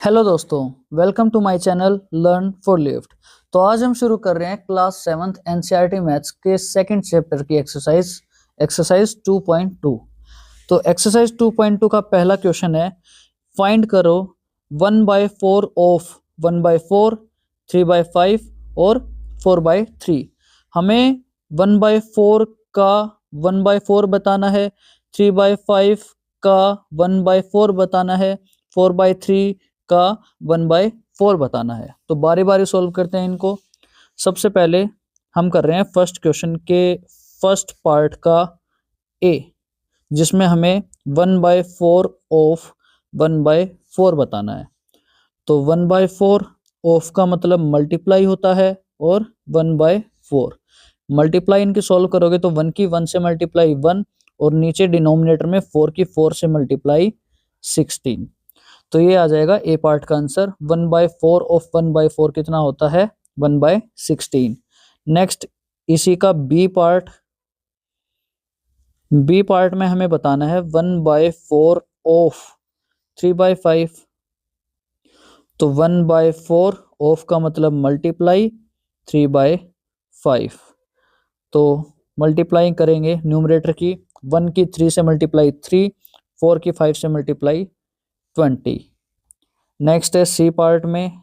Hello दोस्तों, welcome to my channel learn for lift. तो आज हम शुरू कर रहे हैं क्लास 7th एनसीईआरटी मैथ्स के सेकंड चैप्टर की एक्सरसाइज 2.2। तो एक्सरसाइज 2.2 का पहला क्वेश्चन है, फाइंड करो 1/4 ऑफ 1/4, 3/5 और 4/3। हमें 1/4 का 1/4 बताना है, 3/5 का 1/4 बताना है, 4/3 का 1/4 बताना है। तो बारी बारी सॉल्व करते हैं इनको। सबसे पहले हम कर रहे हैं फर्स्ट क्वेश्चन के फर्स्ट पार्ट का ए, जिसमें हमें 1/4 ऑफ 1/4 बताना है। तो 1/4 ऑफ का मतलब मल्टीप्लाई होता है और 1/4 मल्टीप्लाई इनकी सॉल्व करोगे तो 1 की 1 से मल्टीप्लाई 1 और नीचे डिनोमिनेटर में 4 की 4 से मल्टीप्लाई 16। तो ये आ जाएगा ए पार्ट का आंसर। 1/4 ऑफ 1/4 कितना होता है? 1/16। नेक्स्ट इसी का बी पार्ट में हमें बताना है 1/4 ऑफ 3/5। तो 1/4 ऑफ का मतलब मल्टीप्लाई 3/5। तो मल्टीप्लाई करेंगे न्यूमरेटर की, 1 की 3 से मल्टीप्लाई 3, 4 की 5 से मल्टीप्लाई 20। नेक्स्ट है सी पार्ट में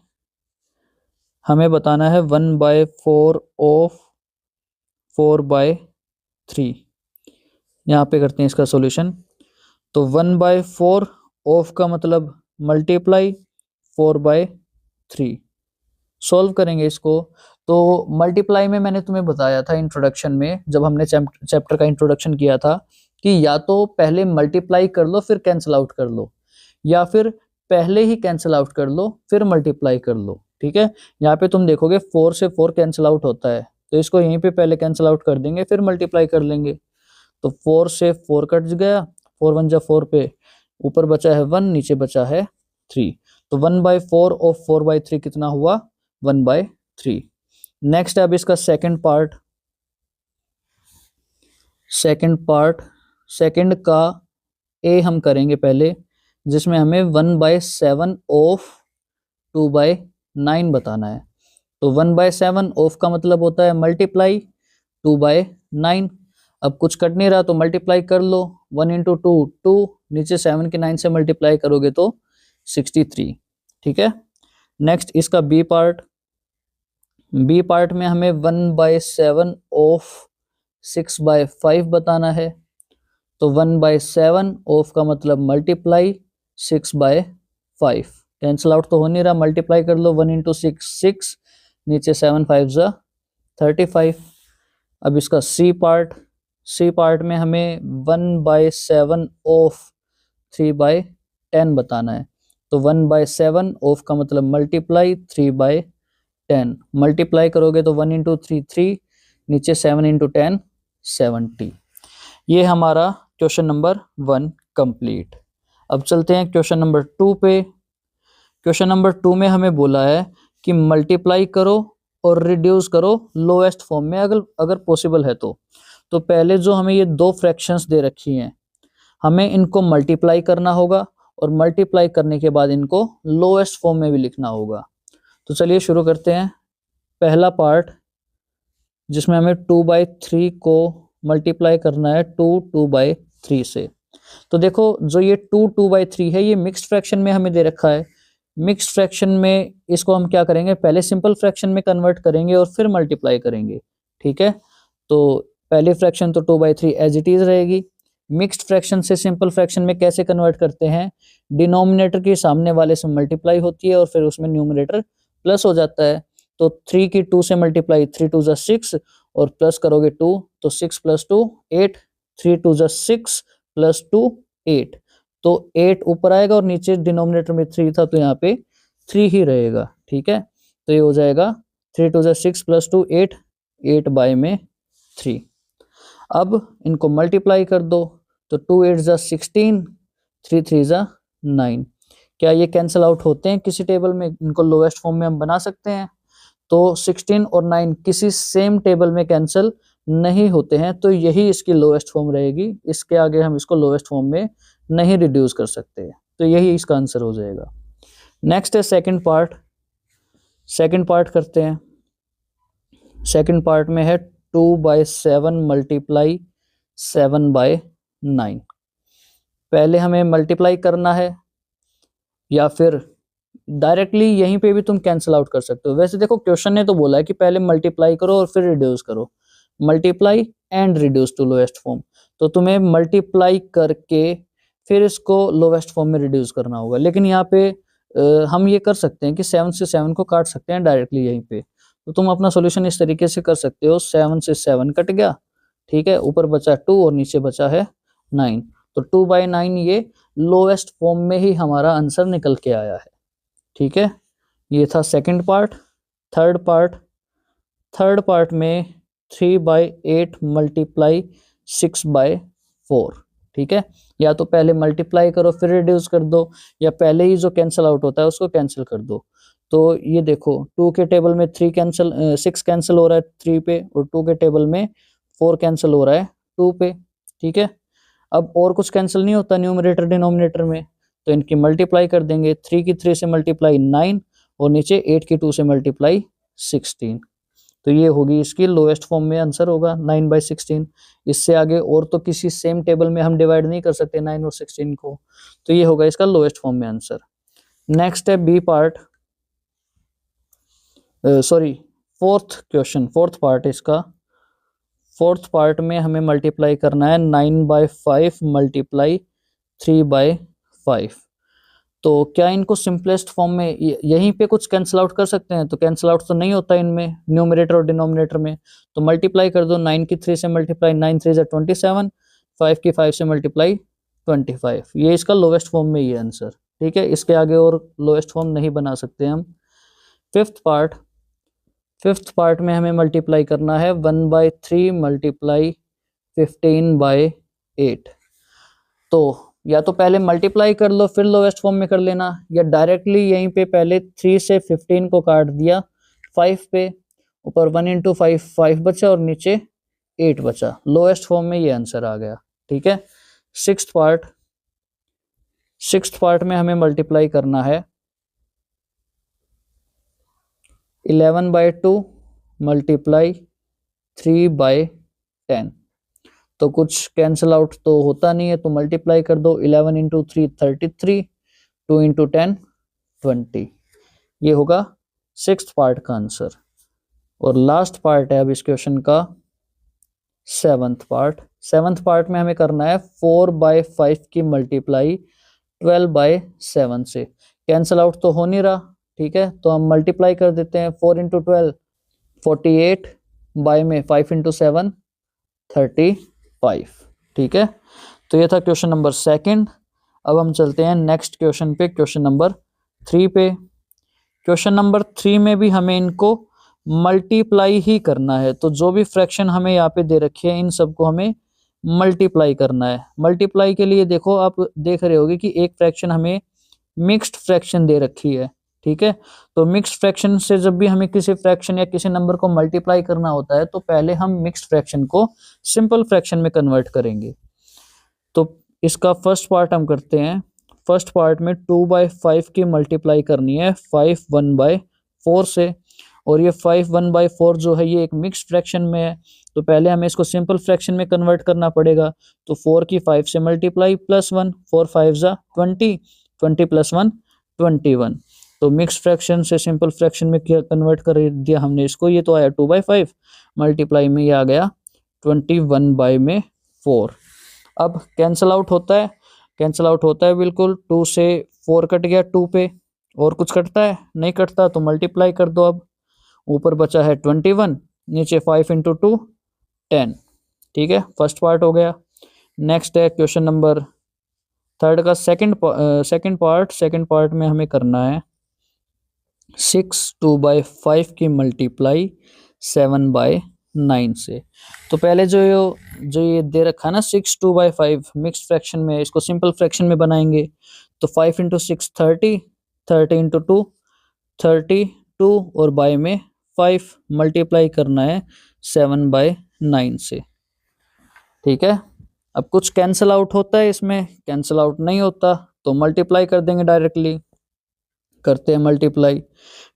हमें बताना है 1/4 ऑफ 4/3। यहाँ पे करते हैं इसका सॉल्यूशन। तो 1/4 ऑफ का मतलब मल्टीप्लाई 4/3। सॉल्व करेंगे इसको। तो मल्टीप्लाई में मैंने तुम्हें बताया था इंट्रोडक्शन में, जब हमने चैप्टर का इंट्रोडक्शन किया था, कि या तो पहले मल्टीप्लाई कर लो फिर कैंसिल आउट कर लो, या फिर पहले ही कैंसिल आउट कर लो फिर मल्टीप्लाई कर लो। ठीक है, यहाँ पे तुम देखोगे 4 से 4 कैंसिल आउट होता है, तो इसको यहीं पे पहले कैंसिल आउट कर देंगे फिर मल्टीप्लाई कर लेंगे। तो 4 से 4 कट गया, 4 1 जा 4 पे, ऊपर बचा है 1, नीचे बचा है 3। तो 1/4 ऑफ 4/3 कितना हुआ? 1/3। नेक्स्ट है अब इसका सेकंड सेकंड का ए हम करेंगे पहले, जिसमें हमें 1/7 ऑफ 2/9 बताना है। तो 1/7 ऑफ का मतलब होता है मल्टीप्लाई 2/9। अब कुछ कट नहीं रहा तो मल्टीप्लाई कर लो, 1 इंटू 2 2, नीचे 7 की 9 से मल्टीप्लाई करोगे तो 63। ठीक है, नेक्स्ट इसका बी पार्ट में हमें 1/7 ऑफ 6/5 बताना है। तो 1/7 ऑफ का मतलब मल्टीप्लाई 6/5। कैंसिल आउट तो हो नहीं रहा, मल्टीप्लाई कर लो, 1 इंटू 6 6, नीचे 7 5 जा 35। अब इसका सी पार्ट में हमें 1/7 ऑफ 3/10 बताना है। तो 1/7 ऑफ का मतलब मल्टीप्लाई 3/10। मल्टीप्लाई करोगे तो 1 इंटू 3 3, नीचे 7 इंटू 10 70। ये हमारा क्वेश्चन नंबर 1 कंप्लीट। अब चलते हैं क्वेश्चन नंबर 2 पे। क्वेश्चन नंबर 2 में हमें बोला है कि मल्टीप्लाई करो और रिड्यूस करो लोएस्ट फॉर्म में अगर पॉसिबल है तो पहले जो हमें ये दो फ्रैक्शंस दे रखी हैं, हमें इनको मल्टीप्लाई करना होगा और मल्टीप्लाई करने के बाद इनको लोएस्ट फॉर्म में भी लिखना होगा। तो चलिए शुरू करते हैं। पहला पार्ट जिसमें हमें 2/3 को मल्टीप्लाई करना है 2/3 से। तो देखो जो ये 2/3 है, ये मिक्स्ड फ्रैक्शन में हमें दे रखा है। मिक्स्ड फ्रैक्शन में इसको हम क्या करेंगे, पहले सिंपल फ्रैक्शन में कन्वर्ट करेंगे और फिर मल्टीप्लाई करेंगे। ठीक है, तो पहली फ्रैक्शन तो 2/3 एज इट इज रहेगी। मिक्स्ड फ्रैक्शन से सिंपल फ्रैक्शन में कैसे कन्वर्ट करते हैं, डिनोमिनेटर की सामने वाले से मल्टीप्लाई होती है और फिर उसमें न्यूमरेटर प्लस हो जाता है। तो 3 की 2 से मल्टीप्लाई, 3 2 जा 6 और प्लस करोगे 2, तो 6 + 2 8, 3 2 जा 6 + 2 8। तो 8 ऊपर आएगा और नीचे डिनोमिनेटर में 3 था तो यहाँ पे 3 ही रहेगा। ठीक है, तो ये हो जाएगा 3 2 जा 6 + 2 8, 8/3। अब इनको मल्टीप्लाई कर दो, तो 2 8 जा 16, 3 3 जा 9। क्या ये कैंसिल आउट होते हैं किसी टेबल में? इनको लोएस्ट फॉर्म में हम बना सकते हैं। तो 16 और 9 किसी सेम टेबल में कैंसिल नहीं होते हैं, तो यही इसकी लोएस्ट फॉर्म रहेगी। इसके आगे हम इसको लोएस्ट फॉर्म में नहीं रिड्यूस कर सकते, तो यही इसका आंसर हो जाएगा। नेक्स्ट है सेकंड पार्ट। सेकंड पार्ट करते हैं। सेकंड पार्ट में है 2/7 मल्टीप्लाई 7/9। पहले हमें मल्टीप्लाई करना है या फिर डायरेक्टली यहीं पे भी तुम कैंसिल आउट कर सकते हो। वैसे देखो क्वेश्चन ने तो बोला है कि पहले मल्टीप्लाई करो और फिर रिड्यूस करो, multiply and reduce to lowest form. तो तुम्हें मल्टीप्लाई करके फिर इसको लोएस्ट फॉर्म में रिड्यूस करना होगा। लेकिन यहाँ पे हम ये कर सकते हैं कि 7 से 7 को काट सकते हैं डायरेक्टली यहीं पे। तो तुम अपना सॉल्यूशन इस तरीके से कर सकते हो, 7 से 7 कट गया, ठीक है, ऊपर बचा 2 और नीचे बचा है 9। तो 2/9 ये लोएस्ट फॉर्म में ही हमारा आंसर निकल के आया है, ठीक है। ये था सेकंड पार्ट। थर्ड पार्ट में 3/8 मल्टीप्लाई 6/4, ठीक है। या तो पहले मल्टीप्लाई करो फिर रिड्यूस कर दो, या पहले ही जो कैंसिल आउट होता है उसको कैंसिल कर दो। तो ये देखो 2 के टेबल में 6 कैंसिल हो रहा है 3 पे, और 2 के टेबल में 4 कैंसिल हो रहा है 2 पे, ठीक है। अब और कुछ कैंसिल नहीं होता न्यूमरेटर डिनोमिनेटर में, तो इनकी मल्टीप्लाई कर देंगे। 3 की 3 से मल्टीप्लाई 9 और नीचे 8 की 2 से मल्टीप्लाई 16। तो ये होगी इसकी लोएस्ट फॉर्म में आंसर होगा 9/16। इससे आगे और तो किसी सेम टेबल में हम डिवाइड नहीं कर सकते 9 और 16 को, तो ये होगा इसका लोएस्ट फॉर्म में आंसर। नेक्स्ट है B part, sorry fourth part इसका। फोर्थ पार्ट में हमें मल्टीप्लाई करना है 9/5 मल्टीप्लाई 3/5। तो क्या इनको सिंपलेस्ट फॉर्म में यहीं पे कुछ कैंसिल आउट कर सकते हैं? तो कैंसिल आउट तो नहीं होता इनमें न्यूमरेटर और डिनोमिनेटर में, तो मल्टीप्लाई कर दो। 9 की 3 से मल्टीप्लाई 9 3 27, 5 की 5 से मल्टीप्लाई 25। ये इसका लोवेस्ट फॉर्म में ये आंसर, ठीक है। इसके आगे और लोवेस्ट फॉर्म नहीं बना सकते हम। फिफ्थ पार्ट में हमें मल्टीप्लाई करना है 1/3 मल्टीप्लाई 15/8। तो या तो पहले मल्टीप्लाई कर लो फिर लोवेस्ट फॉर्म में कर लेना, या डायरेक्टली यहीं पे पहले 3 से 15 को काट दिया 5 पे, ऊपर 1 × 5 5 बचा और नीचे 8 बचा। लोएस्ट फॉर्म में ये आंसर आ गया, ठीक है। सिक्स्थ पार्ट में हमें मल्टीप्लाई करना है 11/2 मल्टीप्लाई 3/10। तो कुछ कैंसिल आउट तो होता नहीं है, तो मल्टीप्लाई कर दो। 11 × 3 33, 2 × 10 20। ये होगा सिक्स्थ पार्ट का आंसर। और लास्ट पार्ट है अब इस क्वेश्चन का सेवंथ पार्ट में हमें करना है 4/5 की मल्टीप्लाई 12/7 से। कैंसिल आउट तो हो नहीं रहा, ठीक है, तो हम मल्टीप्लाई कर देते हैं। 4 × 12 48, बाय में 5 × 7 35, ठीक है। तो ये था क्वेश्चन नंबर सेकंड। अब हम चलते हैं नेक्स्ट क्वेश्चन पे, क्वेश्चन नंबर 3 पे। क्वेश्चन नंबर 3 में भी हमें इनको मल्टीप्लाई ही करना है। तो जो भी फ्रैक्शन हमें यहाँ पे दे रखी है इन सबको हमें मल्टीप्लाई करना है। मल्टीप्लाई के लिए देखो आप देख रहे होगे कि एक फ्रैक्शन हमें मिक्स्ड फ्रैक्शन दे रखी है, ठीक है। तो मिक्स्ड फ्रैक्शन से जब भी हमें किसी फ्रैक्शन या किसी नंबर को मल्टीप्लाई करना होता है तो पहले हम मिक्स्ड फ्रैक्शन को सिंपल फ्रैक्शन में कन्वर्ट करेंगे। तो इसका फर्स्ट पार्ट हम करते हैं। फर्स्ट पार्ट में 2/5 की मल्टीप्लाई करनी है 5 1/4 से, और ये 5 1/4 जो है ये एक मिक्स्ड फ्रैक्शन में है, तो पहले हमें इसको सिंपल फ्रैक्शन में कन्वर्ट करना पड़ेगा। तो 4 की 5 से मल्टीप्लाई +1, 4 5 20, 20 + 1 21। तो मिक्स्ड फ्रैक्शन से सिंपल फ्रैक्शन में कन्वर्ट कर दिया हमने इसको। ये तो आया 2/5 मल्टीप्लाई में ये आ गया 21/4। अब कैंसिल आउट होता है बिल्कुल। 2 से 4 कट गया 2 पे, और कुछ कटता है? नहीं कटता, तो मल्टीप्लाई कर दो। अब ऊपर बचा है 21, नीचे 5 × 2 10, ठीक है। फर्स्ट पार्ट हो गया। नेक्स्ट है क्वेश्चन नंबर थर्ड का सेकंड पार्ट में हमें करना है 6 2/5 की मल्टीप्लाई 7/9 से। तो पहले जो ये दे रखा है ना 6 2/5 मिक्स्ड फ्रैक्शन में, इसको सिंपल फ्रैक्शन में बनाएंगे। तो 5 × 6 30, 30 × 2 32, और बाय में 5 मल्टीप्लाई करना है 7/9 से, ठीक है। अब कुछ कैंसिल आउट होता है इसमें? कैंसिल आउट नहीं होता, तो मल्टीप्लाई कर देंगे डायरेक्टली। करते हैं मल्टीप्लाई।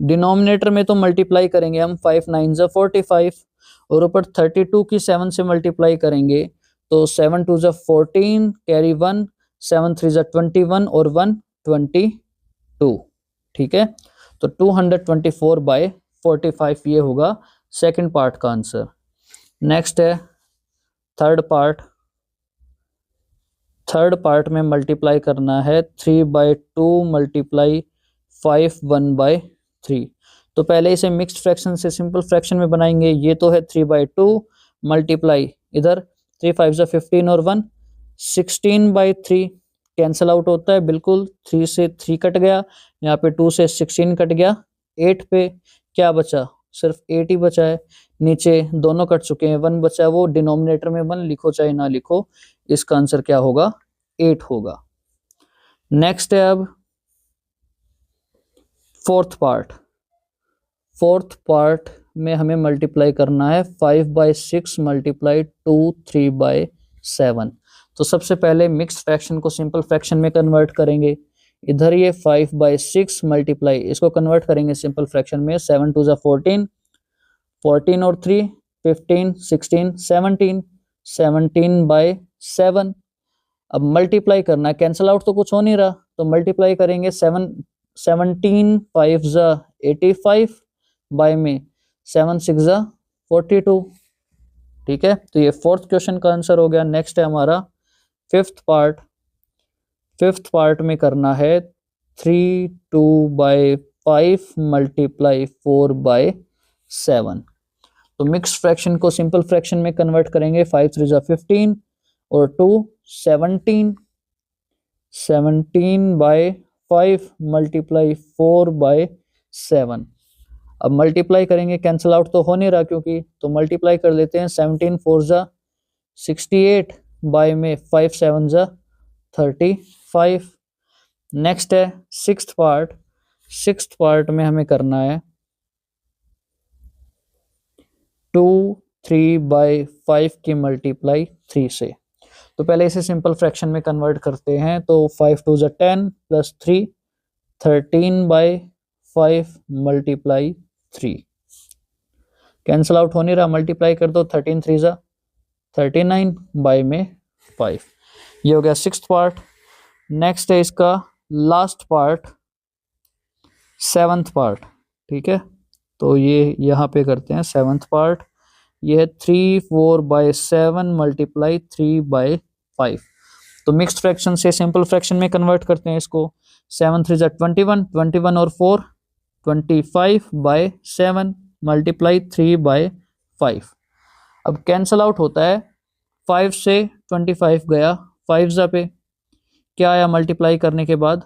डिनोमिनेटर में तो मल्टीप्लाई करेंगे हम 5 9 जा 45 और ऊपर 32 की 7 से मल्टीप्लाई करेंगे तो 7 2 जा 14 कैरी 1 7 3 जा 21 और 1 22। ठीक है, तो 224/45 ये होगा सेकंड पार्ट का आंसर। नेक्स्ट है थर्ड पार्ट। थर्ड पार्ट में मल्टीप्लाई करना है 3/2 मल्टीप्लाई 5 1/3। तो पहले इसे मिक्स्ड फ्रैक्शन से सिंपल फ्रैक्शन में बनाएंगे। ये तो है 3/2 मल्टीप्लाई इधर 3 5 जा 15 और 1 16/3 कैंसिल आउट होता है बिल्कुल, 3 से 3 कट गया, यहाँ पे 2 से 16 कट गया, 8 पे क्या बचा, सिर्फ 8 ही बचा है। नीचे दोनों कट चुके हैं, 1 बचा है, वो डिनोमिनेटर में 1 लिखो चाहे ना लिखो, इसका आंसर क्या होगा 8 होगा। नेक्स्ट है अब फोर्थ पार्ट। फोर्थ पार्ट में हमें मल्टीप्लाई करना है 5/6 मल्टीप्लाई 2 3/7। तो सबसे पहले मिक्स फ्रैक्शन को सिंपल फ्रैक्शन में कन्वर्ट करेंगे। इधर ये 5/6 मल्टीप्लाई, इसको कन्वर्ट करेंगे सिंपल फ्रैक्शन में, 7 2 जा 14 14 और 3 15 16 17 17/7। अब मल्टीप्लाई करना है, कैंसिल आउट तो कुछ हो नहीं रहा, तो मल्टीप्लाई करेंगे 17 5 जा 85 बाय में 7 6 जा 42। ठीक है, तो ये फोर्थ क्वेश्चन का आंसर हो गया। नेक्स्ट है हमारा फिफ्थ पार्ट। फिफ्थ पार्ट में करना है 3 2/5 मल्टीप्लाई 4/7। तो मिक्स फ्रैक्शन को सिंपल फ्रैक्शन में कन्वर्ट करेंगे, 5 3 जा 15 और 2 17 17/5 मल्टीप्लाई 4/7। अब मल्टीप्लाई करेंगे, कैंसिल आउट तो हो नहीं रहा क्योंकि, तो मल्टीप्लाई कर लेते हैं, 17 4 जा 68 बाय में 5 7 जा 35। नेक्स्ट है सिक्स्थ पार्ट। सिक्स्थ पार्ट में हमें करना है 2 3/5 की मल्टीप्लाई 3 से। तो पहले इसे सिंपल फ्रैक्शन में कन्वर्ट करते हैं, तो 5 2 जा 10 प्लस 3 13/5 मल्टीप्लाई 3। कैंसिल आउट हो नहीं रहा, मल्टीप्लाई कर दो, 13 3 जा 39 बाय में 5। ये हो गया सिक्स्थ पार्ट। नेक्स्ट है इसका लास्ट पार्ट, सेवंथ पार्ट। ठीक है, तो ये यहाँ पे करते हैं सेवंथ पार्ट। ये है 3 4/7 मल्टीप्लाई 3/5। तो मिक्स्ड फ्रैक्शन से सिंपल फ्रैक्शन में कन्वर्ट करते हैं इसको, 7 3 जा 21 21 और 4 25/7 मल्टीप्लाई 3/5। अब कैंसल आउट होता है, 5 से 25 गया, 5 जा पे क्या आया मल्टीप्लाई करने के बाद,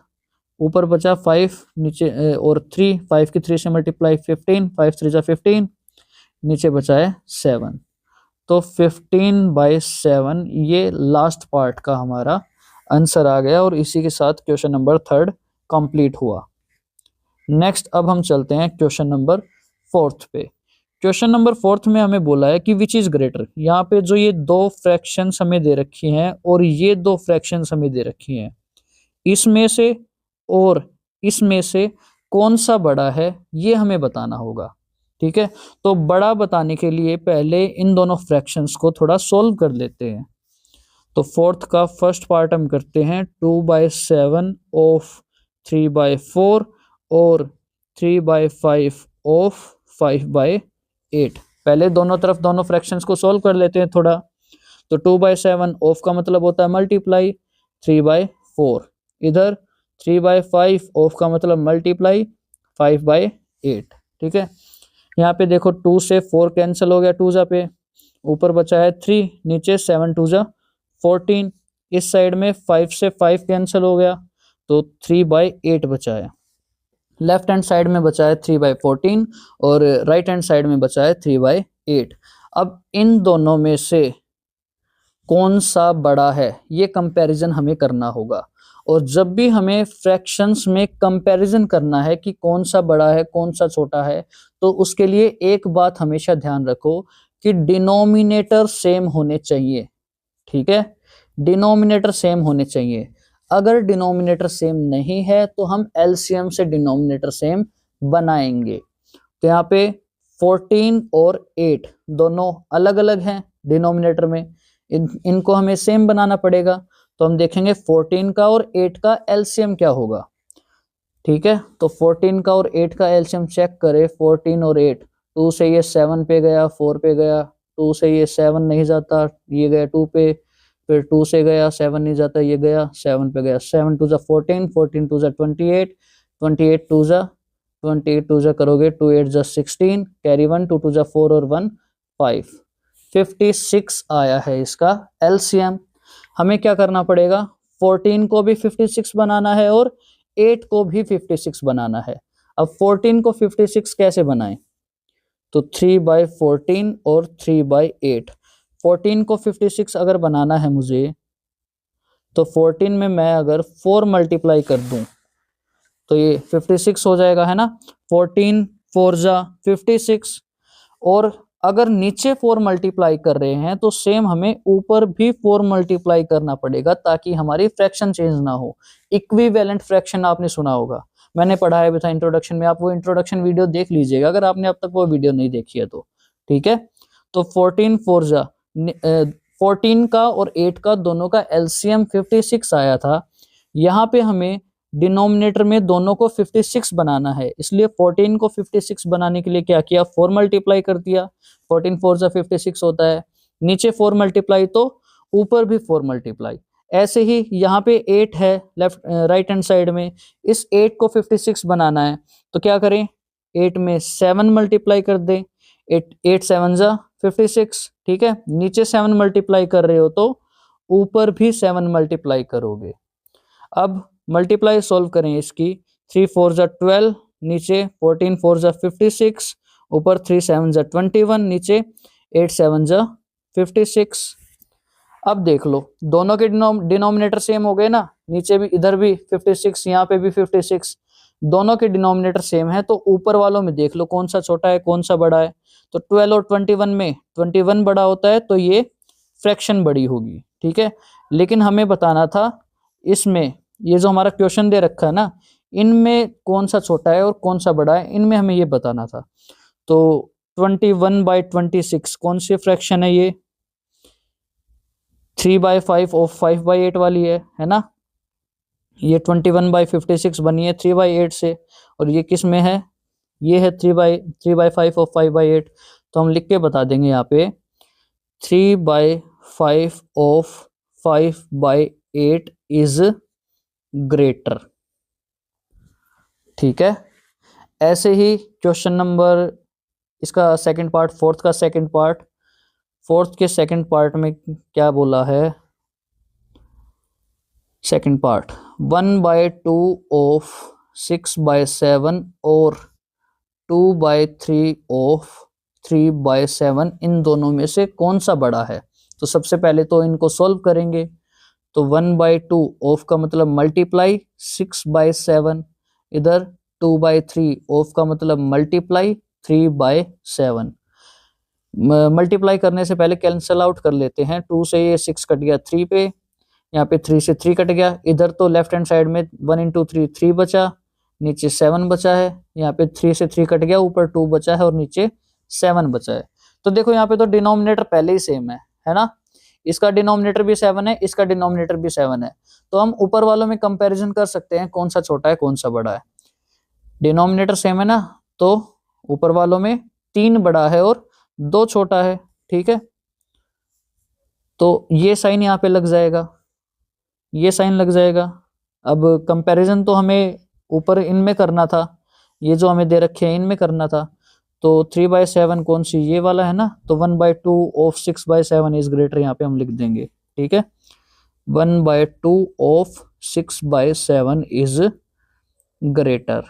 ऊपर बचा 5 नीचे और 3, 5 की 3 से मल्टीप्लाई 15, 5 3 जा 15, नीचे बचा है 7। तो 15/7 ये लास्ट पार्ट का हमारा आंसर आ गया और इसी के साथ क्वेश्चन नंबर 3 कंप्लीट हुआ। नेक्स्ट अब हम चलते हैं क्वेश्चन नंबर 4 पे। क्वेश्चन नंबर 4 में हमें बोला है कि विच इज ग्रेटर। यहाँ पे जो ये दो फ्रैक्शंस हमें दे रखी हैं और ये दो फ्रैक्शंस हमें दे रखी हैं, इसमें से और इसमें से कौन सा बड़ा है ये हमें बताना होगा। ठीक है, तो बड़ा बताने के लिए पहले इन दोनों फ्रैक्शंस को थोड़ा सोल्व कर लेते हैं। तो 4 का फर्स्ट पार्ट हम करते हैं 2/7 ऑफ 3/4 और 3/5 ऑफ 5/8। पहले दोनों तरफ दोनों फ्रैक्शंस को सोल्व कर लेते हैं थोड़ा। तो 2/7 ऑफ का मतलब होता है मल्टीप्लाई 3/4, इधर 3/5 ऑफ का मतलब मल्टीप्लाई 5/8। ठीक है, यहाँ पे देखो 2 से 4 कैंसिल हो गया, 2 जा पे, ऊपर बचा है 3, नीचे 7 2 जा 14, इस साइड में 5 से 5 कैंसिल हो गया तो 3/8 बचा है। लेफ्ट हैंड साइड में बचा है 3/14 और राइट हैंड साइड में बचा है 3/8। अब इन दोनों में से कौन सा बड़ा है ये कंपैरिजन हमें करना होगा। और जब भी हमें फ्रैक्शंस में कंपैरिजन करना है कि कौन सा बड़ा है कौन सा छोटा है, तो उसके लिए एक बात हमेशा ध्यान रखो कि डिनोमिनेटर सेम होने चाहिए। ठीक है, डिनोमिनेटर सेम होने चाहिए। अगर डिनोमिनेटर सेम नहीं है तो हम एलसीएम से डिनोमिनेटर सेम बनाएंगे। तो यहाँ पे 14 और 8 दोनों अलग अलग हैं डिनोमिनेटर में, इनको हमें सेम बनाना पड़ेगा। तो हम देखेंगे 14 का और 8 का एलसीएम क्या होगा। ठीक है, तो 14 का और 8 का एलसीएम चेक करें। 14 और 8, 2 से ये 7 पे गया, 4 पे गया, 2 से ये 7 नहीं जाता, ये गया 2 पे, फिर 2 से गया 7 नहीं जाता, ये गया 7 पे गया। 7 टू 14, 14 टू 28, 28 टू 28 टू करोगे 2 8 16, कैरी 1, 2 टू 4 और 1 5, 56 आया है इसका एलसीएम। हमें क्या करना पड़ेगा, 14 को भी 56 बनाना है और 8 को भी 56 बनाना है। अब 14 को 56 कैसे बनाएं, तो 3/14 और 3/8। 14 को 56 अगर बनाना है मुझे, तो 14 में मैं अगर 4 मल्टीप्लाई कर दूं तो ये 56 हो जाएगा, है ना। 14 4 जा 56, और अगर नीचे 4 मल्टीप्लाई कर रहे हैं तो सेम हमें ऊपर भी 4 मल्टीप्लाई करना पड़ेगा, ताकि हमारी फ्रैक्शन चेंज ना हो। इक्विवेलेंट फ्रैक्शन आपने सुना होगा, मैंने पढ़ाया भी था इंट्रोडक्शन में, आप वो इंट्रोडक्शन वीडियो देख लीजिएगा अगर आपने अब तक वो वीडियो नहीं देखी है तो। ठीक है, तो 14 4 जा 14 का और 8 का दोनों का एलसीएम 56 आया था। यहाँ पे हमें डिनोमिनेटर में दोनों को 56 बनाना है, इसलिए 14 को 56 बनाने के लिए क्या किया, 4 मल्टीप्लाई कर दिया। 14 4 जा 56 होता है, नीचे 4 मल्टीप्लाई तो ऊपर भी 4 मल्टीप्लाई। ऐसे ही यहाँ पे 8 है लेफ्ट राइट हैंड साइड में, इस 8 को 56 बनाना है तो क्या करें, 8 में 7 मल्टीप्लाई कर दें, 8 7 जा 56। ठीक है, नीचे 7 मल्टीप्लाई कर रहे हो तो ऊपर भी 7 मल्टीप्लाई करोगे। अब मल्टीप्लाई सोल्व करें इसकी, 3 4 जा 12, नीचे 14 4 जा 56, ऊपर 3 7 जा 21, नीचे 8 7 जा 56। अब देख लो दोनों के डिनोमिनेटर सेम हो गए ना, नीचे भी इधर भी 56, यहाँ पे भी 56, दोनों के डिनोमिनेटर सेम है। तो ऊपर वालों में देख लो कौन सा छोटा है कौन सा बड़ा है, तो 12 और 21 में 21 बड़ा होता है, तो ये फ्रैक्शन बड़ी होगी। ठीक है, लेकिन हमें बताना था इसमें, ये जो हमारा क्वेश्चन दे रखा है ना, इनमें कौन सा छोटा है और कौन सा बड़ा है, इनमें हमें ये बताना था। तो 21/26 कौन सी फ्रैक्शन है, ये 3/5 और 5/8 वाली है ना। ये 21/56 बनी है 3/8 से, और ये किस में है, ये है 3/5 और 5/8। तो हम लिख के बता देंगे यहाँ पे 3/5 ऑफ 5/8 इज ग्रेटर। ठीक है, ऐसे ही क्वेश्चन नंबर, इसका सेकंड पार्ट, फोर्थ का सेकंड पार्ट, फोर्थ के सेकंड पार्ट में क्या बोला है, सेकंड पार्ट 1/2 ऑफ 6/7 और 2/3 ऑफ 3/7, इन दोनों में से कौन सा बड़ा है। तो सबसे पहले तो इनको सॉल्व करेंगे, तो 1/2 ऑफ का मतलब मल्टीप्लाई 6/7, इधर 2/3 ऑफ का मतलब मल्टीप्लाई 3/7। मल्टीप्लाई करने से पहले कैंसल आउट कर लेते हैं, 2 से ये 6 कट गया 3 पे, यहाँ पे 3 से 3 कट गया, इधर तो लेफ्ट हैंड साइड में 1 इंटू 3 3 बचा, नीचे 7 बचा है, यहाँ पे 3 से 3 कट गया, ऊपर 2 बचा है और नीचे 7 बचा है। तो देखो यहाँ पे तो डिनोमिनेटर पहले ही सेम है ना, इसका डिनोमिनेटर भी 7 है, इसका डिनोमिनेटर भी 7 है। तो हम ऊपर वालों में कंपैरिजन कर सकते हैं कौन सा छोटा है कौन सा बड़ा है। डिनोमिनेटर सेम है ना, तो ऊपर वालों में 3 बड़ा है और 2 छोटा है। ठीक है, तो ये साइन यहाँ पे लग जाएगा, ये साइन लग जाएगा। अब कंपैरिजन तो हमें ऊपर इनमें करना था, ये जो हमें दे रखे हैं इनमें करना था। तो 3/7 कौन सी, ये वाला है ना, तो 1/2 ऑफ 6/7 इज ग्रेटर, यहाँ पे हम लिख देंगे। ठीक है, 1/2 ऑफ 6/7 इज ग्रेटर।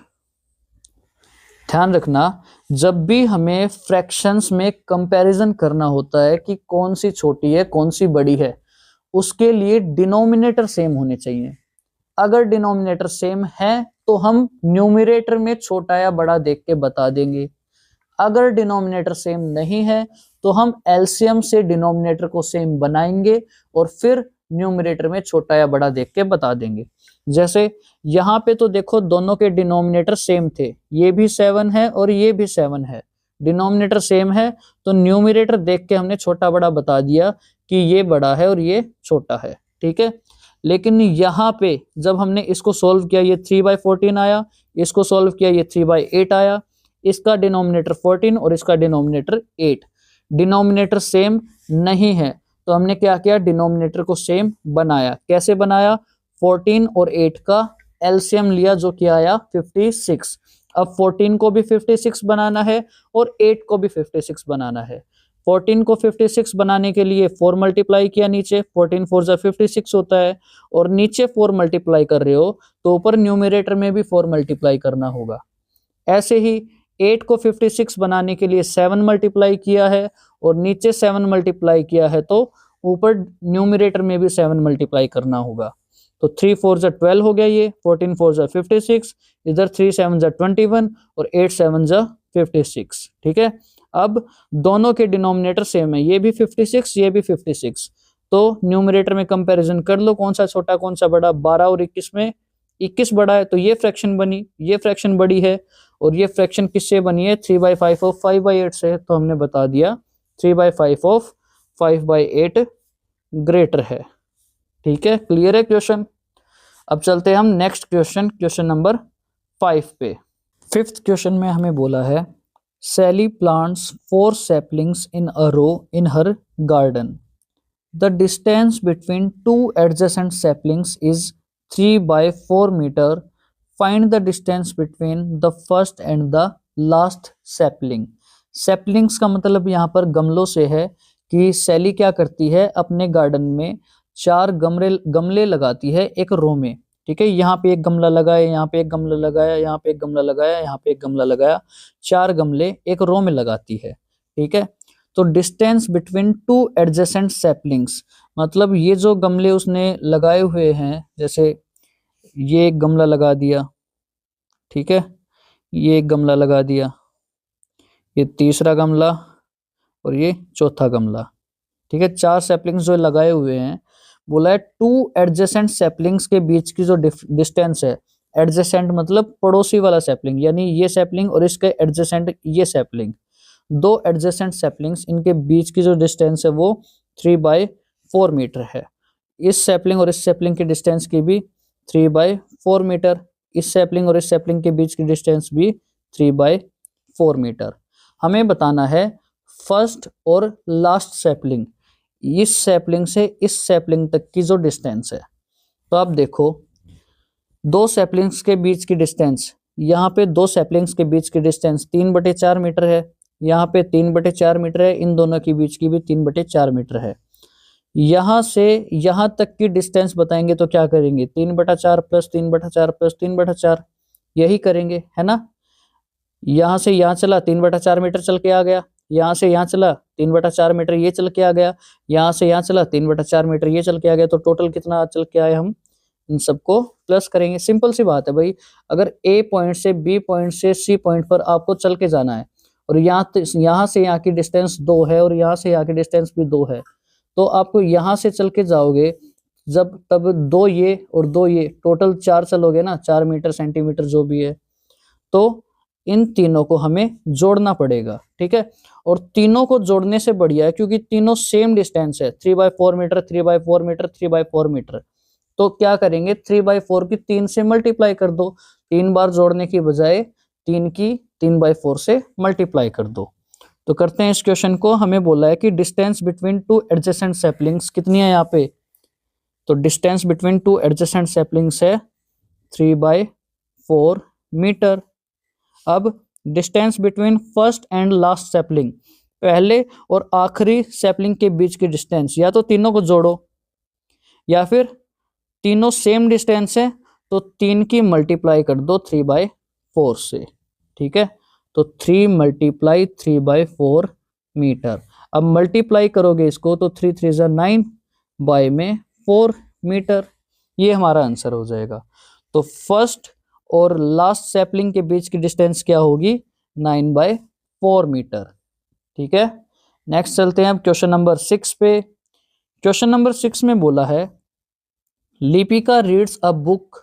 ध्यान रखना, जब भी हमें फ्रैक्शंस में कंपैरिजन करना होता है कि कौन सी छोटी है कौन सी बड़ी है, उसके लिए डिनोमिनेटर सेम होने चाहिए। अगर डिनोमिनेटर सेम है तो हम न्यूमरेटर में छोटा या बड़ा देख के बता देंगे। अगर डिनोमिनेटर सेम नहीं है तो हम एलसीएम से डिनोमिनेटर को सेम बनाएंगे और फिर न्यूमरेटर में छोटा या बड़ा देख के बता देंगे। जैसे यहाँ पे तो देखो दोनों के डिनोमिनेटर सेम थे, ये भी 7 है और ये भी 7 है, डिनोमिनेटर सेम है, तो न्यूमरेटर देख के हमने छोटा बड़ा बता दिया कि ये बड़ा है और ये छोटा है, ठीक है। लेकिन यहाँ पे जब हमने इसको सोल्व किया, ये 3/14 आया, इसको सोल्व किया, ये 3/8 आया, इसका डिनोमिनेटर 14 और इसका डिनोमिनेटर 8, डिनोमिनेटर सेम नहीं है, तो हमने क्या किया, डिनोमिनेटर को सेम बनाया। कैसे बनाया, 14 और 8 का एलसीएम लिया, जो क्या आया 56। अब 14 को भी 56 बनाना है और 8 को भी 56 बनाना है। 14 को 56 बनाने के लिए 4 मल्टीप्लाई किया, नीचे 14 4 जा 56 होता है, और नीचे 4 मल्टीप्लाई कर रहे हो तो ऊपर न्यूमरेटर में भी 4 मल्टीप्लाई करना होगा। ऐसे ही 8 को 56 बनाने के लिए 7 मल्टीप्लाई किया है और नीचे 7 मल्टीप्लाई किया है, तो ऊपर न्यूमरेटर में भी 7 मल्टीप्लाई करना होगा। तो 3 4 जा 12 हो गया, ये 14 4 जा 56, इधर 3 7 जा 21 और 8 7 जा 56, ठीक है। अब दोनों के डिनोमिनेटर सेम है, ये भी 56 ये भी 56, तो न्यूमरेटर में कंपैरिजन कर लो कौन सा छोटा कौन सा बड़ा। 12 और 21 में 21 बड़ा है, तो ये फ्रैक्शन बनी, ये फ्रैक्शन बड़ी है, और ये फ्रैक्शन किससे बनी है, 3/5 ऑफ 5/8 से, तो हमने बता दिया 3/5 ऑफ 5/8 ग्रेटर है, ठीक है। क्लियर है क्वेश्चन। अब चलते हैं हम नेक्स्ट क्वेश्चन, क्वेश्चन नंबर 5 पे। 5th क्वेश्चन में हमें बोला है, Sally plants 4 saplings in a row in her garden. The distance between 2 adjacent saplings is 3/4 meter. Find the distance between the first and the last sapling. Saplings का मतलब यहाँ पर गमलों से है कि सैली क्या करती है, अपने गार्डन में 4 गमले लगाती है एक रो में, ठीक है। यहाँ पे एक गमला लगाया, यहाँ पे एक गमला लगाया, यहाँ पे एक गमला लगाया, यहाँ पे एक गमला लगाया, 4 गमले एक रो में लगाती है, ठीक है। तो डिस्टेंस बिटवीन 2 एडजेसेंट सैपलिंग्स, मतलब ये जो गमले उसने लगाए हुए हैं, जैसे ये एक गमला लगा दिया, ठीक है, ये एक गमला लगा दिया, ये तीसरा गमला और ये चौथा गमला, ठीक है। 4 सैपलिंग्स जो लगाए हुए हैं, बोला है 2 एडजेसेंट सैपलिंग्स के बीच की जो डिस्टेंस है, एडजेसेंट मतलब पड़ोसी वाला सैपलिंग, यानी ये सैपलिंग और इसके एडजेसेंट ये सैपलिंग, 2 एडजेसेंट सैपलिंग्स, इनके बीच की जो डिस्टेंस है वो 3/4 मीटर है। इस सैपलिंग और इस सैपलिंग की डिस्टेंस की भी 3/4 मीटर, इस सैपलिंग और इस सैपलिंग के बीच की डिस्टेंस भी 3/4 मीटर। हमें बताना है फर्स्ट और लास्ट सैपलिंग, इस सैपलिंग से इस सैपलिंग तक की जो डिस्टेंस है। तो आप देखो 2 सैपलिंग्स के बीच की डिस्टेंस, यहाँ पे 2 सैपलिंग्स के बीच की डिस्टेंस 3/4 मीटर है, यहाँ पे 3/4 मीटर है, इन दोनों के बीच की भी 3/4 मीटर है। यहाँ से यहाँ तक की डिस्टेंस बताएंगे तो क्या करेंगे, 3/4 प्लस 3/4 प्लस 3/4, यही करेंगे, है ना। यहाँ से यहाँ चला 3/4 मीटर चल के आ गया, यहाँ से यहाँ चला 3/4 मीटर ये चल के आ गया, यहाँ से यहाँ चला 3/4 मीटर ये चल के आ गया, तो टोटल कितना चल के आए, हम इन सबको प्लस करेंगे। सिंपल सी बात है भाई, अगर ए पॉइंट से बी पॉइंट से सी पॉइंट पर आपको चल के जाना है और यहाँ से यहाँ की डिस्टेंस 2 है और यहाँ से यहाँ की डिस्टेंस भी 2 है, तो आपको यहाँ से चल के जाओगे जब, तब 2 ये और 2 ये, टोटल 4 चलोगे ना, 4 मीटर सेंटीमीटर जो भी है, तो इन तीनों को हमें जोड़ना पड़ेगा, ठीक है। और तीनों को जोड़ने से बढ़िया है, क्योंकि तीनों सेम डिस्टेंस है, 3/4 मीटर 3/4 मीटर 3/4 मीटर, तो क्या करेंगे 3/4 की 3 से मल्टीप्लाई कर दो, 3 बार जोड़ने की बजाय 3 की 3/4 से मल्टीप्लाई कर दो। तो करते हैं इस क्वेश्चन को। हमें बोला है कि डिस्टेंस बिटवीन 2 एडजेसेंट सैपलिंग्स कितनी है यहाँ पे, तो डिस्टेंस बिटवीन 2 एडजेसेंट सैपलिंग्स है 3/4 मीटर। अब distance between first and last sapling, पहले और आखिरी सैपलिंग के बीच की डिस्टेंस, या तो तीनों को जोड़ो या फिर तीनों सेम डिस्टेंस है तो 3 की मल्टीप्लाई कर दो 3/4 से, ठीक है। तो 3 × 3/4 मीटर। अब मल्टीप्लाई करोगे इसको तो 3 3 जा 9 बाय में 4 मीटर, ये हमारा आंसर हो जाएगा। तो फर्स्ट और लास्ट सैपलिंग के बीच की डिस्टेंस क्या होगी, 9/4 मीटर, ठीक है। नेक्स्ट चलते हैं अब क्वेश्चन नंबर 6 पे। क्वेश्चन नंबर 6 में बोला है Lipika reads a book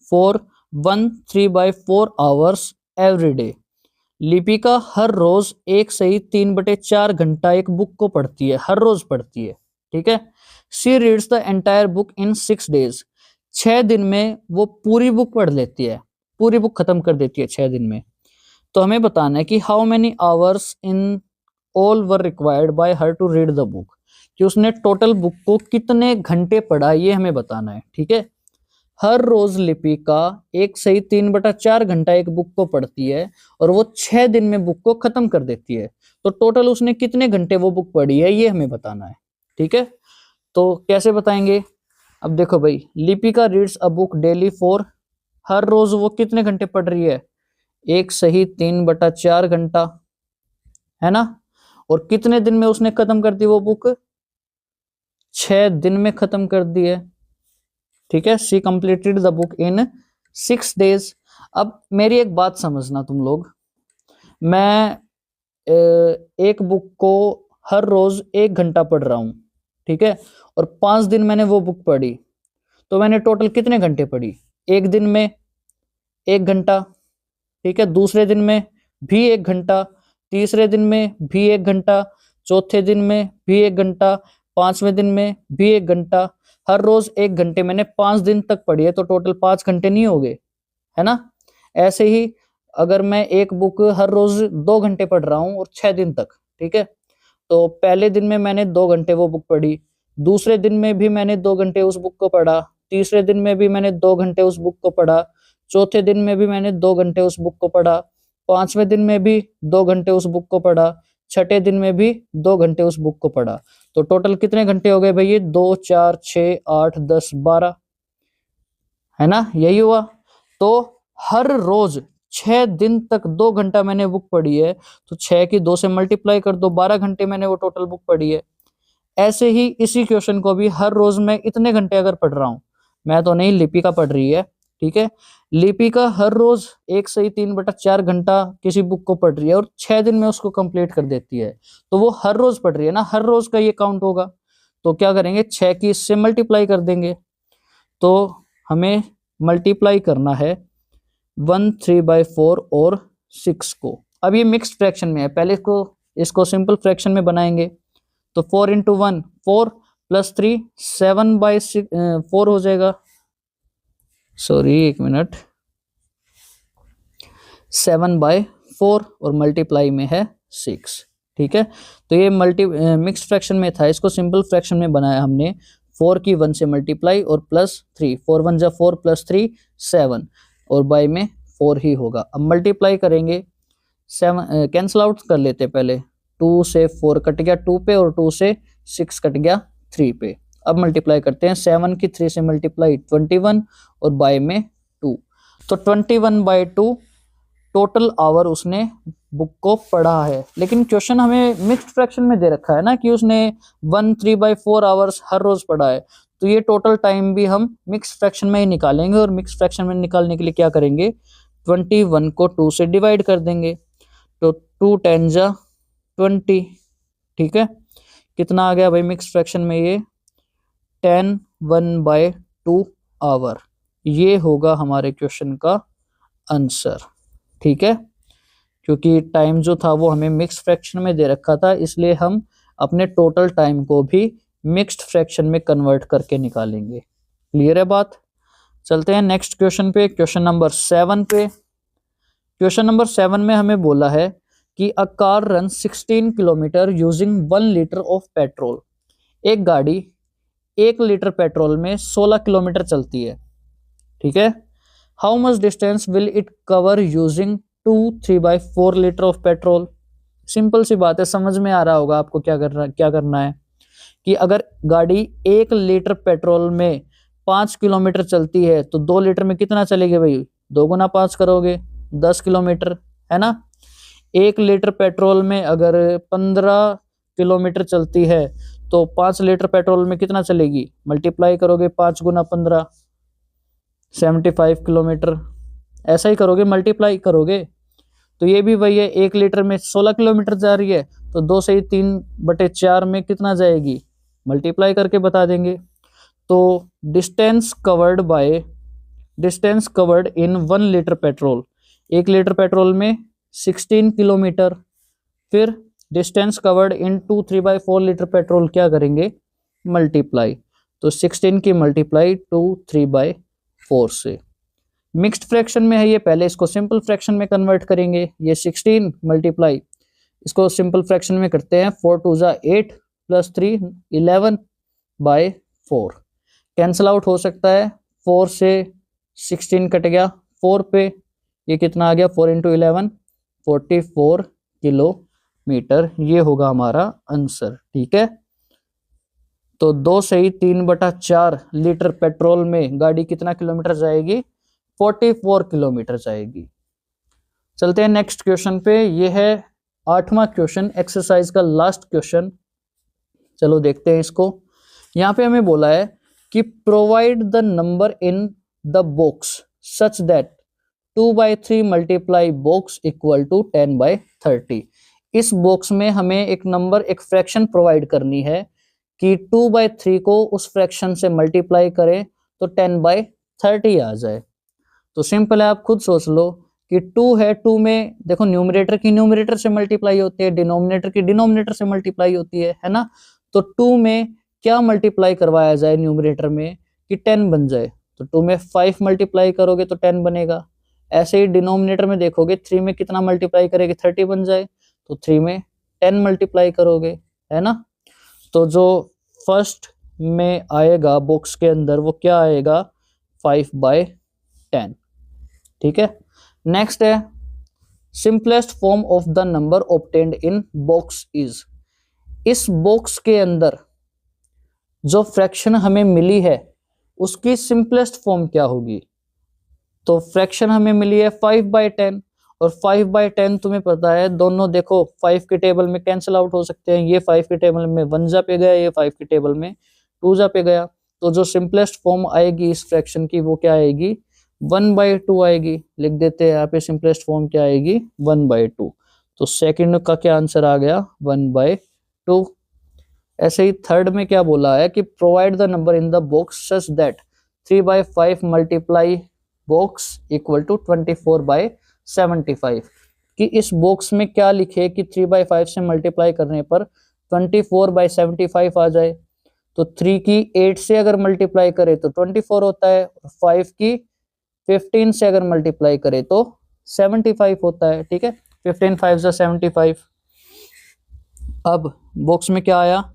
for 3/4 hours every day. Lipika हर रोज 1/3/4 घंटा एक बुक को पढ़ती है, हर रोज पढ़ती है, ठीक है। She reads the entire book in 6 days. 6 दिन में वो पूरी बुक पढ़ लेती है, पूरी बुक खत्म कर देती है 6 दिन में। तो हमें बताना है कि how many hours in all were required by her to read the book, कि उसने टोटल बुक को कितने घंटे पढ़ा, ये हमें बताना है, ठीक है। हर रोज लिपिका 1/3/4 घंटा एक बुक को पढ़ती है और वो 6 दिन में बुक को खत्म कर देती है। तो टोटल उसने कितने घंटे वो बुक पढ़ी है, ये हमें बताना है, ठीक है। तो कैसे बताएंगे? अब देखो भाई, Lipika reads a book daily for, हर रोज वो कितने घंटे पढ़ रही है? 1/3/4 घंटा, है ना। और कितने दिन में उसने खत्म कर दी वो बुक? 6 दिन में खत्म कर दी है, ठीक है। She completed the book in 6 days. अब मेरी एक बात समझना तुम लोग, मैं एक बुक को हर रोज 1 घंटा पढ़ रहा हूं, ठीक है, और 5 दिन मैंने वो बुक पढ़ी, तो मैंने टोटल कितने घंटे पढ़ी? एक दिन में 1 घंटा, ठीक है, दूसरे दिन में भी 1 घंटा, तीसरे दिन में भी 1 घंटा, चौथे दिन में भी 1 घंटा, 5वें दिन में भी 1 घंटा। हर रोज 1 घंटे मैंने 5 दिन तक पढ़ी है, तो टोटल 5 घंटे नहीं हो गए, है ना। ऐसे ही अगर मैं एक बुक हर रोज 2 घंटे पढ़ रहा हूं और 6 दिन तक, ठीक है, तो पहले दिन में मैंने 2 घंटे वो बुक पढ़ी, दूसरे दिन में भी मैंने 2 घंटे उस बुक को पढ़ा, तीसरे दिन में भी मैंने 2 घंटे उस बुक को पढ़ा, चौथे दिन में भी मैंने 2 घंटे उस बुक को पढ़ा, 5वें दिन में भी 2 घंटे उस बुक को पढ़ा, छठे दिन में भी 2 घंटे उस बुक को पढ़ा। तो टोटल कितने घंटे हो गए भैया? 2 4 6 8 10 12, है ना, यही हुआ। तो हर रोज 6 दिन तक 2 घंटा मैंने बुक पढ़ी है, तो 6 की 2 से मल्टीप्लाई कर दो, 12 घंटे मैंने वो टोटल बुक पढ़ी है। ऐसे ही इसी क्वेश्चन को भी हर रोज मैं इतने घंटे अगर पढ़ रहा हूं, मैं तो नहीं, लिपिका पढ़ रही है, ठीक है। लिपिका हर रोज 1/3/4 घंटा किसी बुक को पढ़ रही है और 6 दिन में उसको कंप्लीट कर देती है, तो वो हर रोज पढ़ रही है ना, हर रोज का ये काउंट होगा। तो क्या करेंगे? 6 की इससे मल्टीप्लाई कर देंगे, तो हमें मल्टीप्लाई करना है 1/3/4 और 6 को। अब ये मिक्स्ड फ्रैक्शन में है, पहले इसको सिंपल फ्रैक्शन में बनाएंगे। तो 4 × 1 4 + 3 7/4 हो जाएगा, सॉरी एक मिनट, 7/4 और मल्टीप्लाई में है 6, ठीक है। तो ये मिक्स्ड फ्रैक्शन में था, इसको सिंपल फ्रैक्शन में बनाया हमने। 4 की 1 से मल्टीप्लाई और +3, 4 1 = 4 + 3 7, और बाय में 4 ही होगा। अब मल्टीप्लाई करेंगे, 7 कैंसिल आउट कर लेते पहले, 2 से 4 कट गया 2 पे, और 2 से 6 कट गया 3 पे। अब मल्टीप्लाई करते हैं, 7 की 3 से मल्टीप्लाई 21 और बाय में 2, तो 21/2 टोटल आवर उसने बुक को पढ़ा है। लेकिन क्वेश्चन हमें मिक्स्ड फ्रैक्शन में दे रखा है ना, कि उसने 1/3/4 आवर्स हर रोज पढ़ा है, तो ये टोटल टाइम भी हम मिक्स्ड फ्रैक्शन में ही निकालेंगे। और मिक्स्ड फ्रैक्शन में निकालने के लिए क्या करेंगे? 21 को 2 से डिवाइड कर देंगे, तो 2 10 = 20, ठीक है। कितना आ गया भाई मिक्स्ड फ्रैक्शन में? ये 10 1/2 आवर, ये होगा हमारे क्वेश्चन का आंसर, ठीक है। क्योंकि टाइम जो था वो हमें मिक्स्ड फ्रैक्शन में दे रखा था, इसलिए हम अपने टोटल टाइम को भी मिक्स्ड फ्रैक्शन में कन्वर्ट करके निकालेंगे। क्लियर है बात? चलते हैं नेक्स्ट क्वेश्चन पे, क्वेश्चन नंबर 7 पे। क्वेश्चन नंबर 7 में हमें बोला है कि a car run 16 kilometre using 1 litre of petrol. एक गाड़ी 1 लीटर पेट्रोल में 16 किलोमीटर चलती है, ठीक है। How much distance will it cover using 2 3/4 litre of petrol? Simple सी बात है, समझ में आ रहा होगा आपको क्या करना है, कि अगर गाड़ी 1 लीटर पेट्रोल में 5 किलोमीटर चलती है, तो 2 लीटर में कितना चलेगी भाई? 2 × 5 करोगे 10 किलोमीटर, है ना। 1 लीटर पेट्रोल में अगर 15 किलोमीटर चलती है, तो 5 लीटर पेट्रोल में कितना चलेगी? मल्टीप्लाई करोगे 5 × 15 75 किलोमीटर, ऐसा ही करोगे, मल्टीप्लाई करोगे। तो ये भी वही है, 1 लीटर में 16 किलोमीटर जा रही है, तो 2 से ही 3/4 में कितना जाएगी? मल्टीप्लाई करके बता देंगे। तो distance covered in 1 litre petrol, 1 litre petrol में 16 किलोमीटर। फिर distance covered in 2 3/4 litre petrol क्या करेंगे, मल्टीप्लाई। तो 16 की मल्टीप्लाई 2 3/4 से। मिक्स्ड फ्रैक्शन में है ये, पहले इसको सिंपल फ्रैक्शन में कन्वर्ट करेंगे। ये 16 मल्टीप्लाई, इसको सिंपल फ्रैक्शन में करते हैं, 4 2 जा 8 + 3 11/4। कैंसल आउट हो सकता है, 4 से 16 कट गया, 4 पे ये कितना आ गया, 4 × 11 44 किलोमीटर। ये होगा हमारा आंसर। ठीक है, तो 2 सही 3/4 लीटर पेट्रोल में गाड़ी कितना किलोमीटर जाएगी, 44 किलोमीटर जाएगी। चलते हैं नेक्स्ट क्वेश्चन पे। ये है 8वां क्वेश्चन, एक्सरसाइज का लास्ट क्वेश्चन। चलो देखते हैं इसको। यहाँ पे हमें बोला है कि provide the number in the box such that 2/3 multiply box equal to 10/30। इस बॉक्स में हमें एक नंबर, एक फ्रैक्शन प्रोवाइड करनी है कि 2/3 को उस फ्रैक्शन से मल्टीप्लाई करें तो 10/30 आ जाए। तो सिंपल है, आप खुद सोच लो कि 2 है, 2 में देखो न्यूमरेटर की न्यूमरेटर से मल्टीप्लाई होती है, डिनोमिनेटर की डिनोमिनेटर से मल्टीप्लाई होती है ना। तो 2 में क्या मल्टीप्लाई करवाया जाए न्यूमरेटर में कि 10 बन जाए। तो 2 में 5 मल्टीप्लाई करोगे तो 10 बनेगा। ऐसे ही डिनोमिनेटर में देखोगे 3 में कितना मल्टीप्लाई करेगी, 30 बन जाए। तो 3 में 10 मल्टीप्लाई करोगे, है ना। तो जो फर्स्ट में आएगा बॉक्स के अंदर वो क्या आएगा, 5/10। ठीक है, नेक्स्ट है simplest form of the number obtained in box is. इस बॉक्स के अंदर जो फ्रैक्शन हमें मिली है उसकी सिंपलेस्ट फॉर्म क्या होगी। तो फ्रैक्शन हमें मिली है 5/10, और 5/10 तुम्हें पता है, दोनों देखो 5 के टेबल में कैंसिल आउट हो सकते हैं। ये 5 के टेबल में 1 जा पे गया, ये 5 के टेबल में 2 जा पे गया। तो जो सिंपलेस्ट फॉर्म आएगी इस फ्रैक्शन की वो क्या आएगी, 1/2 आएगी। लिख देते हैं यहाँ पे सिंपलेस्ट फॉर्म क्या आएगी, 1/2। तो सेकंड का क्या आंसर आ गया, 1/2। ऐसे ही थर्ड में क्या बोला है कि provide the number in the box such that 3/5 multiply box equal to 24/75। कि इस बॉक्स में क्या लिखे कि 3/5 से मल्टीप्लाई करने पर 24/75 आ जाए। तो 3 की 8 से अगर मल्टीप्लाई करे तो 24 होता है, 5 की 15 से अगर मल्टीप्लाई करे तो 75 होता है। ठीक है, 15 5 जा 75। अब बॉक्स में क्या आया,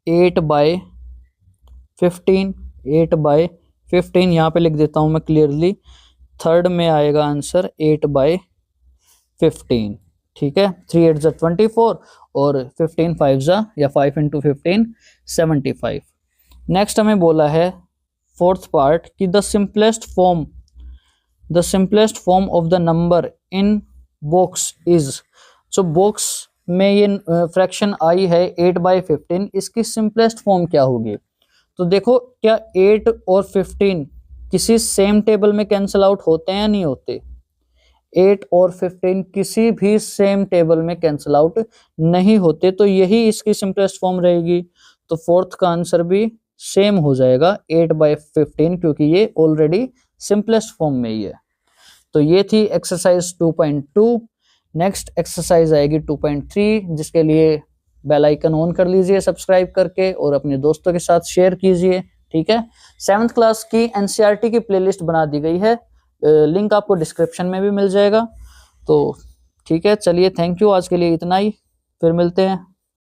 8/15, 8/15 यहाँ पे लिख देता हूं मैं क्लियरली। थर्ड में आएगा आंसर 8/15। ठीक है, 3 8 जा 24 और 15 5 जा या 5 × 15 75। नेक्स्ट हमें बोला है फोर्थ पार्ट कि the simplest form of the number in box is. जो बॉक्स में ये फ्रैक्शन आई है 8/15, इसकी सिंपलेस्ट फॉर्म क्या होगी। तो देखो क्या 8 और 15 किसी सेम टेबल में कैंसिल आउट होते हैं या नहीं होते। 8 और 15 किसी भी सेम टेबल में कैंसिल आउट नहीं होते, तो यही इसकी सिंपलेस्ट फॉर्म रहेगी। तो फोर्थ का आंसर भी सेम हो जाएगा 8/15, क्योंकि ये ऑलरेडी सिंपलेस्ट फॉर्म में ही है। तो ये थी एक्सरसाइज 2.2। नेक्स्ट एक्सरसाइज आएगी 2.3, जिसके लिए बेल आइकन ऑन कर लीजिए सब्सक्राइब करके और अपने दोस्तों के साथ शेयर कीजिए। ठीक है, 7th क्लास की एनसीईआरटी की प्लेलिस्ट बना दी गई है, लिंक आपको डिस्क्रिप्शन में भी मिल जाएगा। तो ठीक है, चलिए थैंक यू, आज के लिए इतना ही, फिर मिलते हैं।